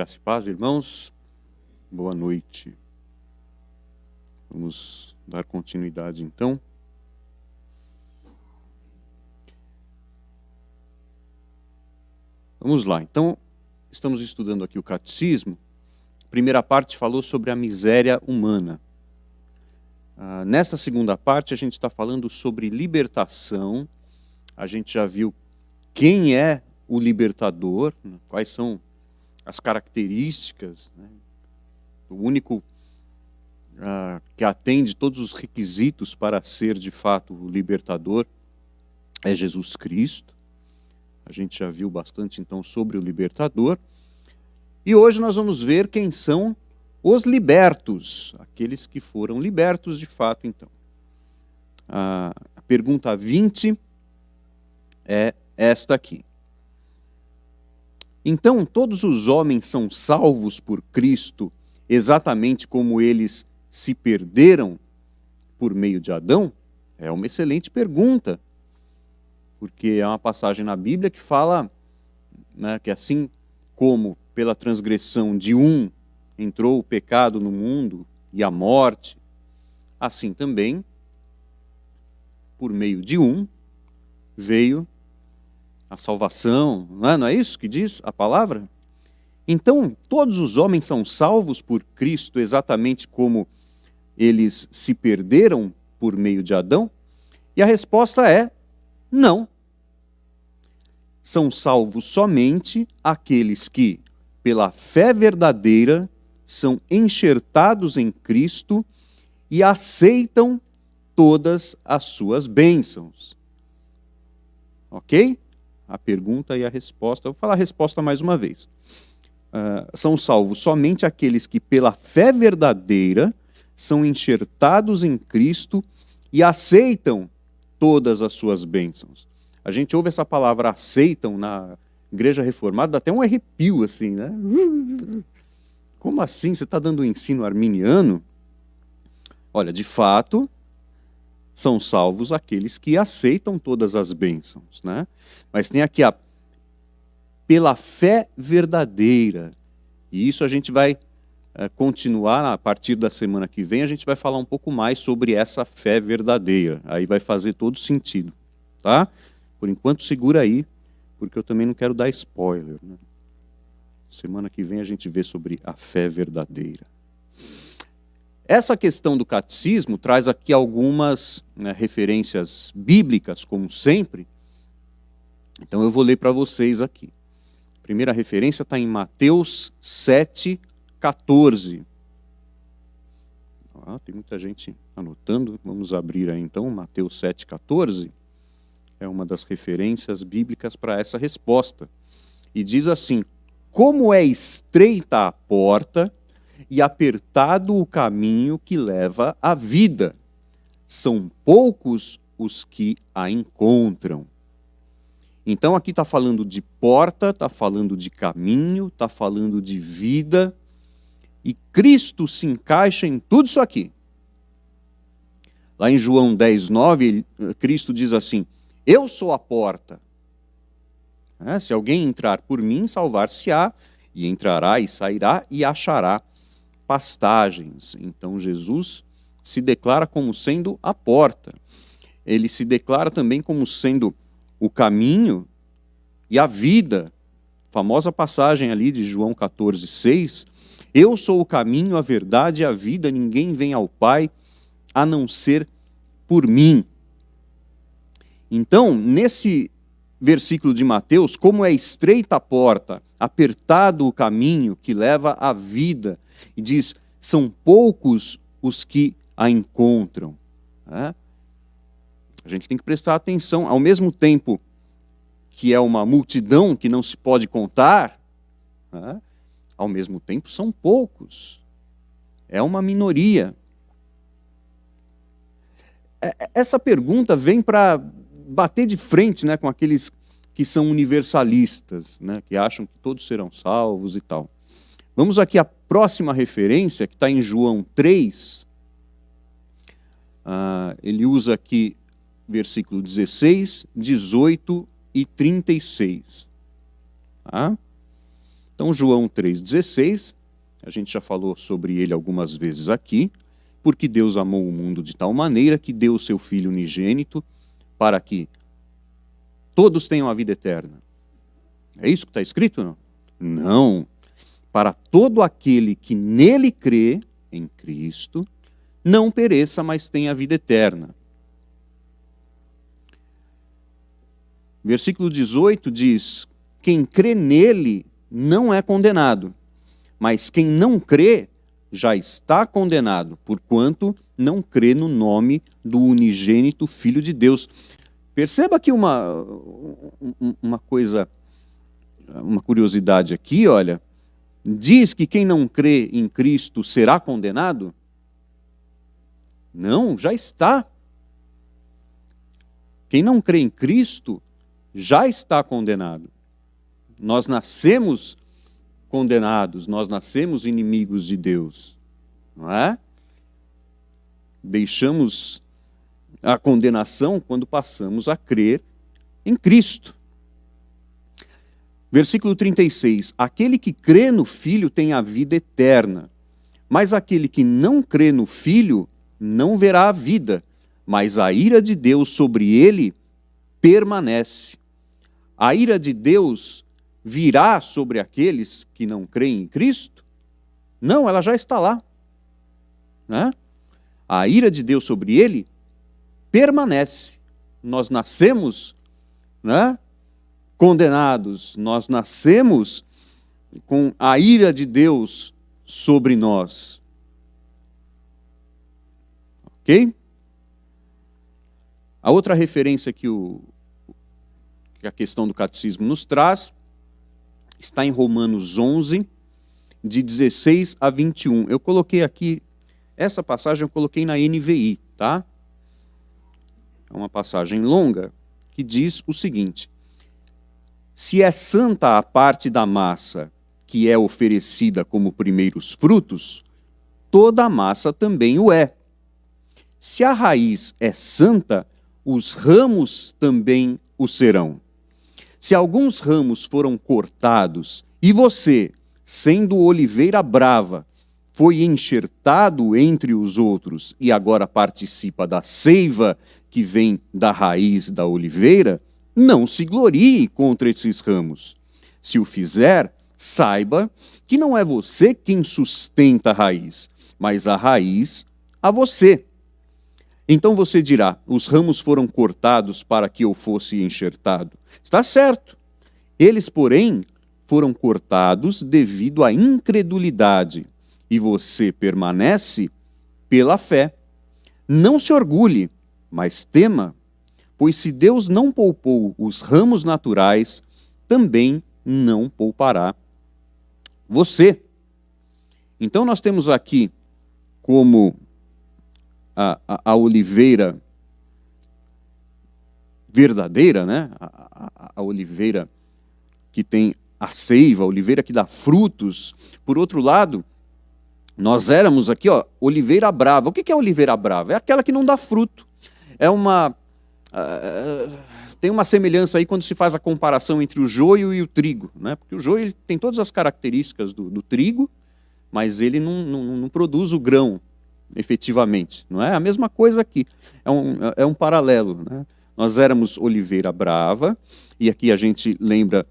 Graça e paz, irmãos. Boa noite. Vamos dar continuidade, então. Vamos lá. Então, estamos estudando aqui o Catecismo. A primeira parte falou sobre a miséria humana. Nessa segunda parte, a gente está falando sobre libertação. A gente já viu quem é o libertador, quais são as características, né? O único que atende todos os requisitos para ser de fato o libertador é Jesus Cristo. A gente já viu bastante então sobre o libertador. E hoje nós vamos ver quem são os libertos, aqueles que foram libertos de fato então. A pergunta 20 é esta aqui. Então, todos os homens são salvos por Cristo, exatamente como eles se perderam por meio de Adão? É uma excelente pergunta, porque é uma passagem na Bíblia que fala, né, que assim como pela transgressão de um entrou o pecado no mundo e a morte, assim também, por meio de um, veio a salvação, não é isso que diz a palavra? Então, todos os homens são salvos por Cristo exatamente como eles se perderam por meio de Adão? E a resposta é não. São salvos somente aqueles que, pela fé verdadeira, são enxertados em Cristo e aceitam todas as suas bênçãos. Ok? A pergunta e a resposta. Eu vou falar a resposta mais uma vez. São salvos somente aqueles que, pela fé verdadeira, são enxertados em Cristo e aceitam todas as suas bênçãos. A gente ouve essa palavra aceitam na Igreja Reformada, dá até um arrepio assim, né? Como assim? Você está dando um ensino arminiano? Olha, de fato, são salvos aqueles que aceitam todas as bênçãos, né? Mas tem aqui pela fé verdadeira. E isso a gente vai continuar a partir da semana que vem, a gente vai falar um pouco mais sobre essa fé verdadeira. Aí vai fazer todo sentido, tá? Por enquanto segura aí, porque eu também não quero dar spoiler, né? Semana que vem a gente vê sobre a fé verdadeira. Essa questão do catecismo traz aqui algumas referências bíblicas, como sempre. Então eu vou ler para vocês aqui. A primeira referência está em Mateus 7,14. Tem muita gente anotando. Vamos abrir aí então, Mateus 7,14. É uma das referências bíblicas para essa resposta. E diz assim: como é estreita a porta e apertado o caminho que leva à vida, são poucos os que a encontram. Então aqui está falando de porta, está falando de caminho, está falando de vida, e Cristo se encaixa em tudo isso aqui. Lá em João 10,9, Cristo diz assim: eu sou a porta. Se alguém entrar por mim, salvar-se-á, e entrará e sairá e achará pastagens. Então Jesus se declara como sendo a porta. Ele se declara também como sendo o caminho e a vida. Famosa passagem ali de João 14,6. Eu sou o caminho, a verdade e a vida, ninguém vem ao Pai a não ser por mim. Então, nesse versículo de Mateus, como é estreita a porta, apertado o caminho que leva à vida, e diz, são poucos os que a encontram. A gente tem que prestar atenção, ao mesmo tempo que é uma multidão que não se pode contar, ao mesmo tempo são poucos. É uma minoria. Essa pergunta vem para bater de frente, né, com aqueles que são universalistas, né, que acham que todos serão salvos e tal. Vamos aqui à próxima referência, que está em João 3. Ele usa aqui versículo 16, 18 e 36. Tá? Então, João 3,16, a gente já falou sobre ele algumas vezes aqui, porque Deus amou o mundo de tal maneira que deu o seu Filho unigênito para que todos tenham a vida eterna. É isso que está escrito, não? Não. Para todo aquele que nele crê, em Cristo, não pereça, mas tenha a vida eterna. Versículo 18 diz: quem crê nele não é condenado, mas quem não crê já está condenado, porquanto não crê no nome do unigênito Filho de Deus. Perceba aqui uma coisa, uma curiosidade aqui, olha. Diz que quem não crê em Cristo será condenado? Não, já está. Quem não crê em Cristo já está condenado. Nós nascemos condenados, nós nascemos inimigos de Deus, não é? Deixamos a condenação quando passamos a crer em Cristo. Versículo 36, aquele que crê no Filho tem a vida eterna, mas aquele que não crê no Filho não verá a vida, mas a ira de Deus sobre ele permanece. A ira de Deus virá sobre aqueles que não creem em Cristo? Não, ela já está lá, né? A ira de Deus sobre ele permanece. Nós nascemos, né, condenados, nós nascemos com a ira de Deus sobre nós. Ok? A outra referência que a questão do catecismo nos traz está em Romanos 11, de 16 a 21. Eu coloquei aqui, essa passagem eu coloquei na NVI, tá? É uma passagem longa que diz o seguinte: se é santa a parte da massa que é oferecida como primeiros frutos, toda a massa também o é. Se a raiz é santa, os ramos também o serão. Se alguns ramos foram cortados e você, sendo oliveira brava, foi enxertado entre os outros e agora participa da seiva que vem da raiz da oliveira, não se glorie contra esses ramos. Se o fizer, saiba que não é você quem sustenta a raiz, mas a raiz a você. Então você dirá, os ramos foram cortados para que eu fosse enxertado. Está certo. Eles, porém, foram cortados devido à incredulidade, e você permanece pela fé. Não se orgulhe, mas tema, pois se Deus não poupou os ramos naturais, também não poupará você. Então nós temos aqui como a oliveira verdadeira, né? A oliveira que tem a seiva, a oliveira que dá frutos. Por outro lado, nós éramos aqui, ó, oliveira brava. O que é oliveira brava? É aquela que não dá fruto. Tem uma semelhança aí quando se faz a comparação entre o joio e o trigo, né? Porque o joio ele tem todas as características do trigo, mas ele não produz o grão efetivamente. Não é a mesma coisa aqui. É um paralelo, né? Nós éramos oliveira brava, e aqui a gente lembra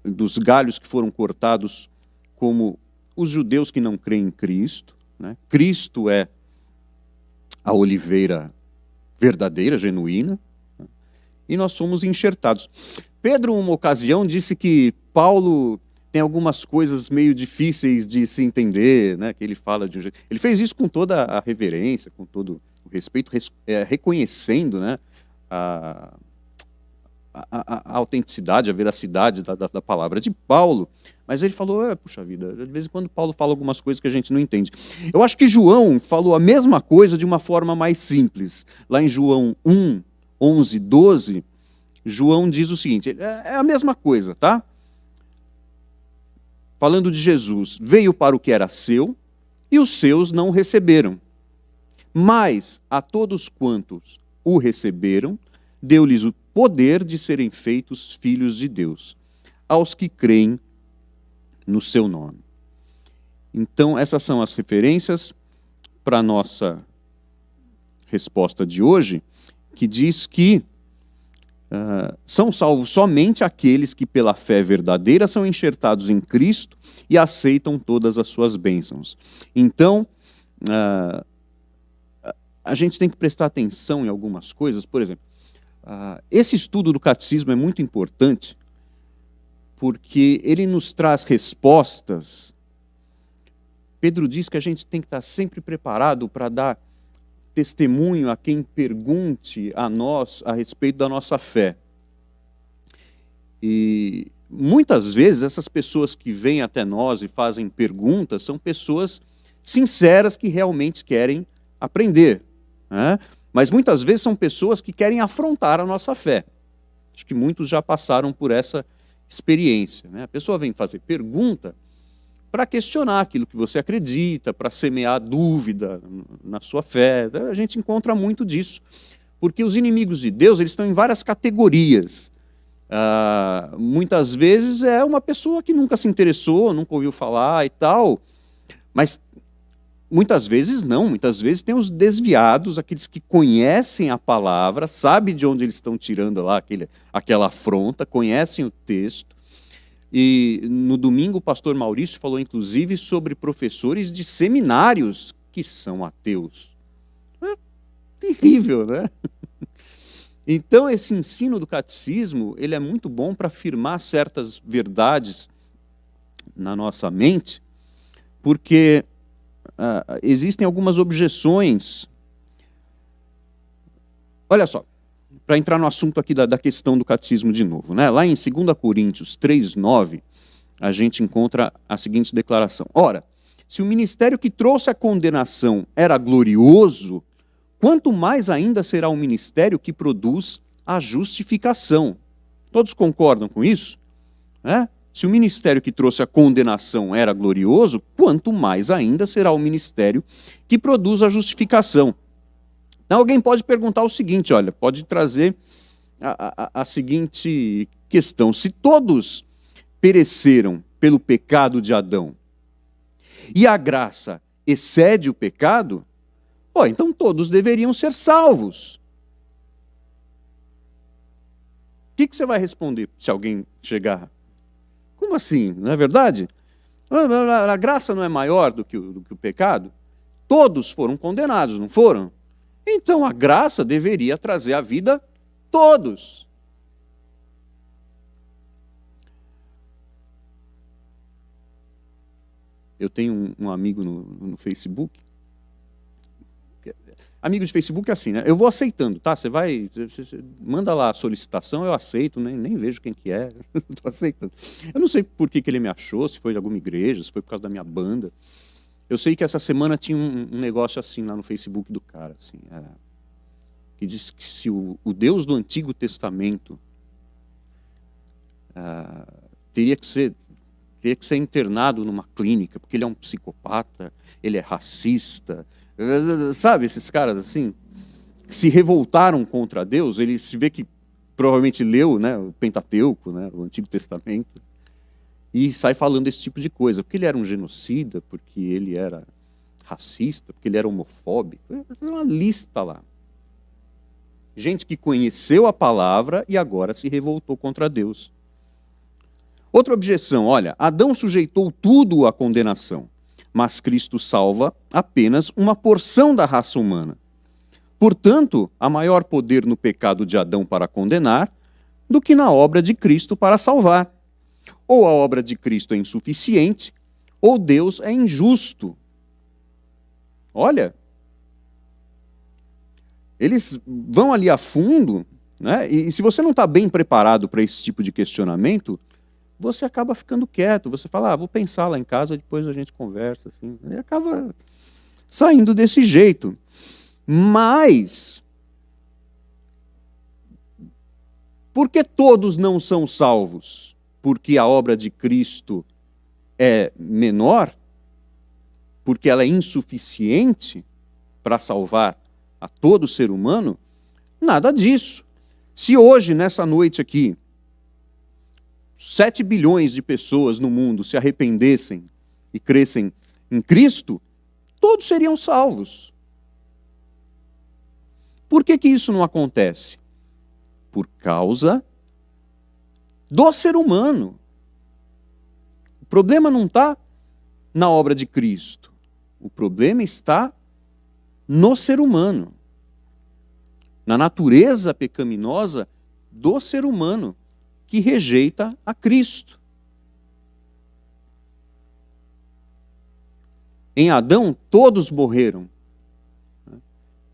dos galhos que foram cortados como os judeus que não creem em Cristo, né? Cristo é a oliveira verdadeira, genuína, né? E nós somos enxertados. Pedro, uma ocasião, disse que Paulo tem algumas coisas meio difíceis de se entender, né? Que ele fala de um jeito. Ele fez isso com toda a reverência, com todo o respeito, reconhecendo, né, a autenticidade, a veracidade da palavra de Paulo, mas ele falou, puxa vida, de vez em quando Paulo fala algumas coisas que a gente não entende. Eu acho que João falou a mesma coisa de uma forma mais simples. Lá em João 1, 11, 12, João diz o seguinte, é a mesma coisa, tá? Falando de Jesus, veio para o que era seu, e os seus não o receberam. Mas a todos quantos o receberam, deu-lhes o poder de serem feitos filhos de Deus, aos que creem no seu nome. Então, essas são as referências para a nossa resposta de hoje, que diz que são salvos somente aqueles que, pela fé verdadeira, são enxertados em Cristo e aceitam todas as suas bênçãos. Então, a gente tem que prestar atenção em algumas coisas. Por exemplo, esse estudo do catecismo é muito importante porque ele nos traz respostas. Pedro diz que a gente tem que estar sempre preparado para dar testemunho a quem pergunte a nós a respeito da nossa fé. E muitas vezes essas pessoas que vêm até nós e fazem perguntas são pessoas sinceras que realmente querem aprender, né? Mas muitas vezes são pessoas que querem afrontar a nossa fé. Acho que muitos já passaram por essa experiência, né? A pessoa vem fazer pergunta para questionar aquilo que você acredita, para semear dúvida na sua fé. A gente encontra muito disso, porque os inimigos de Deus eles estão em várias categorias. Muitas vezes é uma pessoa que nunca se interessou, nunca ouviu falar e tal, mas muitas vezes não, muitas vezes tem os desviados, aqueles que conhecem a palavra, sabem de onde eles estão tirando lá aquela afronta, conhecem o texto. E no domingo o pastor Maurício falou inclusive sobre professores de seminários que são ateus. É terrível, né? Então esse ensino do catecismo, ele é muito bom para afirmar certas verdades na nossa mente, porque existem algumas objeções. Olha só, para entrar no assunto aqui da questão do catecismo de novo, né? Lá em 2 Coríntios 3:9, a gente encontra a seguinte declaração: ora, se o ministério que trouxe a condenação era glorioso, quanto mais ainda será o ministério que produz a justificação. Todos concordam com isso? Se o ministério que trouxe a condenação era glorioso, quanto mais ainda será o ministério que produz a justificação. Então alguém pode perguntar o seguinte, olha, pode trazer a seguinte questão: se todos pereceram pelo pecado de Adão e a graça excede o pecado, então todos deveriam ser salvos. O que você vai responder se alguém chegar? Como assim? Não é verdade? A graça não é maior do que o pecado? Todos foram condenados, não foram? Então a graça deveria trazer à vida todos. Eu tenho um amigo no Facebook. Amigo de Facebook é assim, né? Eu vou aceitando, tá? Você manda lá a solicitação, eu aceito, nem vejo quem que é. Estou aceitando. Eu não sei por que ele me achou, se foi de alguma igreja, se foi por causa da minha banda. Eu sei que essa semana tinha um negócio assim lá no Facebook do cara, assim, que diz que se o Deus do Antigo Testamento teria que ser internado numa clínica, porque ele é um psicopata, ele é racista, sabe, esses caras assim, que se revoltaram contra Deus. Ele se vê que provavelmente leu, né, o Pentateuco, né, o Antigo Testamento, e sai falando esse tipo de coisa, porque ele era um genocida, porque ele era racista, porque ele era homofóbico. Tem uma lista lá. Gente que conheceu a palavra e agora se revoltou contra Deus. Outra objeção, olha, Adão sujeitou tudo à condenação, mas Cristo salva apenas uma porção da raça humana. Portanto, há maior poder no pecado de Adão para condenar do que na obra de Cristo para salvar. Ou a obra de Cristo é insuficiente, ou Deus é injusto. Olha, eles vão ali a fundo, né? E se você não está bem preparado para esse tipo de questionamento, você acaba ficando quieto, você fala, vou pensar lá em casa, depois a gente conversa, assim, e acaba saindo desse jeito. Mas, por que todos não são salvos? Porque a obra de Cristo é menor? Porque ela é insuficiente para salvar a todo ser humano? Nada disso. Se hoje, nessa noite aqui, 7 bilhões de pessoas no mundo se arrependessem e crescem em Cristo, todos seriam salvos. Por que isso não acontece? Por causa do ser humano. O problema não está na obra de Cristo. O problema está no ser humano. Na natureza pecaminosa do ser humano que rejeita a Cristo. Em Adão, todos morreram.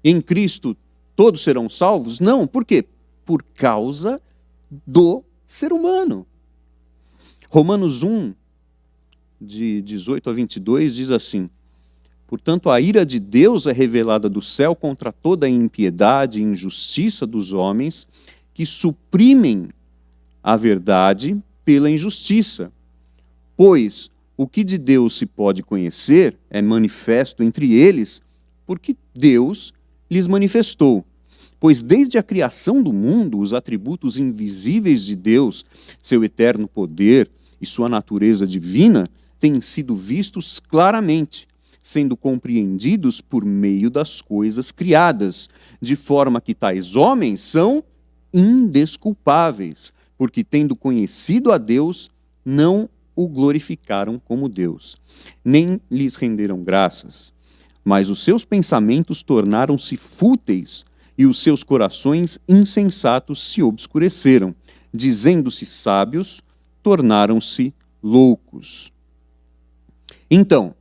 Em Cristo, todos serão salvos? Não. Por quê? Por causa do ser humano. Romanos 1, de 18 a 22, diz assim: portanto, a ira de Deus é revelada do céu contra toda a impiedade e injustiça dos homens que suprimem a verdade pela injustiça. Pois o que de Deus se pode conhecer é manifesto entre eles, porque Deus lhes manifestou. Pois desde a criação do mundo, os atributos invisíveis de Deus, seu eterno poder e sua natureza divina, têm sido vistos claramente, sendo compreendidos por meio das coisas criadas, de forma que tais homens são indesculpáveis, porque tendo conhecido a Deus, não o glorificaram como Deus, nem lhes renderam graças, mas os seus pensamentos tornaram-se fúteis e os seus corações insensatos se obscureceram, dizendo-se sábios, tornaram-se loucos. Então,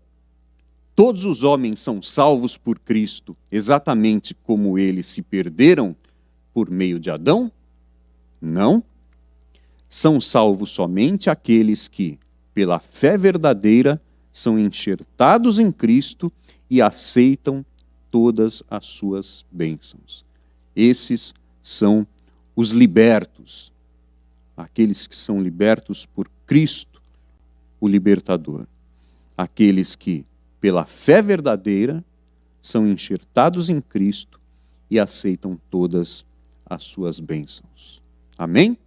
todos os homens são salvos por Cristo, exatamente como eles se perderam por meio de Adão? Não. São salvos somente aqueles que, pela fé verdadeira, são enxertados em Cristo e aceitam todas as suas bênçãos. Esses são os libertos, aqueles que são libertos por Cristo, o libertador. Aqueles que, pela fé verdadeira, são enxertados em Cristo e aceitam todas as suas bênçãos. Amém?